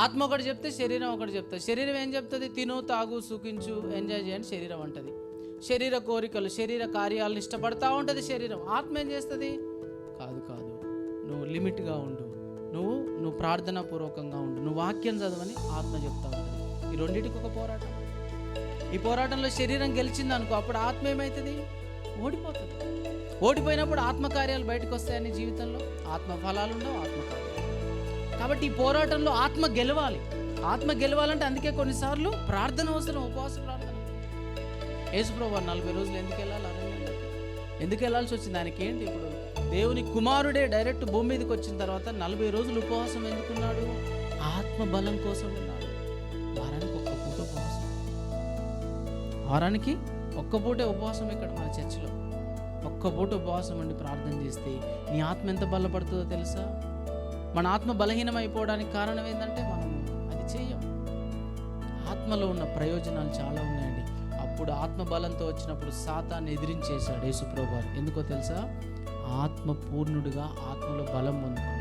ఆత్మ ఒకటి చెప్తే శరీరం ఒకటి చెప్తుంది. శరీరం ఏం చెప్తుంది? తిను, తాగు, సుఖించు, ఎంజాయ్ చేయండి శరీరం అంటది. శరీర కోరికలు, శరీర కార్యాలను ఇష్టపడతా ఉంటుంది శరీరం. ఆత్మ ఏం చేస్తుంది? కాదు కాదు, నువ్వు లిమిట్గా ఉండు, నువ్వు ప్రార్థనా పూర్వకంగా ఉండు, నువ్వు వాక్యం చదవని ఆత్మ చెప్తా ఉంటుంది. ఈ రెండింటికి ఒక పోరాటం. ఈ పోరాటంలో శరీరం గెలిచింది అనుకో, అప్పుడు ఆత్మ ఏమవుతుంది? ఓడిపోతుంది. ఓడిపోయినప్పుడు ఆత్మకార్యాలు బయటకు వస్తాయని జీవితంలో ఆత్మ ఫలాలు ఉండవు, ఆత్మకార్యాలు. కాబట్టి ఈ పోరాటంలో ఆత్మ గెలవాలి. ఆత్మ గెలవాలంటే అందుకే కొన్నిసార్లు ప్రార్థన అవసరం, ఉపవాస ప్రార్థన. యేసుప్రభువు 40 రోజులు ఎందుకు వెళ్ళాలి అరణ్యంలో? ఎందుకు వెళ్ళాల్సి వచ్చింది? ఆయనకి ఏంటి? ఇప్పుడు దేవుని కుమారుడే డైరెక్ట్ భూమి మీదకి వచ్చిన తర్వాత 40 రోజులు ఉపవాసం ఎందుకున్నాడు? ఆత్మ బలం కోసం ఉన్నాడు. వారానికి ఒక్క పూట ఉపవాసం, వారానికి ఒక్క పూటే ఉపవాసం. ఇక్కడ మన చర్చిలో ఒక్క పూట ఉపవాసం ఉండి ప్రార్థన చేస్తే నీ ఆత్మ ఎంత బలపడుతుందో తెలుసా? మన ఆత్మ బలహీనం అయిపోవడానికి కారణం ఏంటంటే మనం అది చెయ్యం. ఆత్మలో ఉన్న ప్రయోజనాలు చాలా ఉన్నాయండి. అప్పుడు ఆత్మ బలంతో వచ్చినప్పుడు సాతాన్ని ఎదిరించేశాడు యేసుప్రభువు. ఎందుకో తెలుసా? ఆత్మ పూర్ణుడిగా ఆత్మలో బలం పొందుకున్నాడు.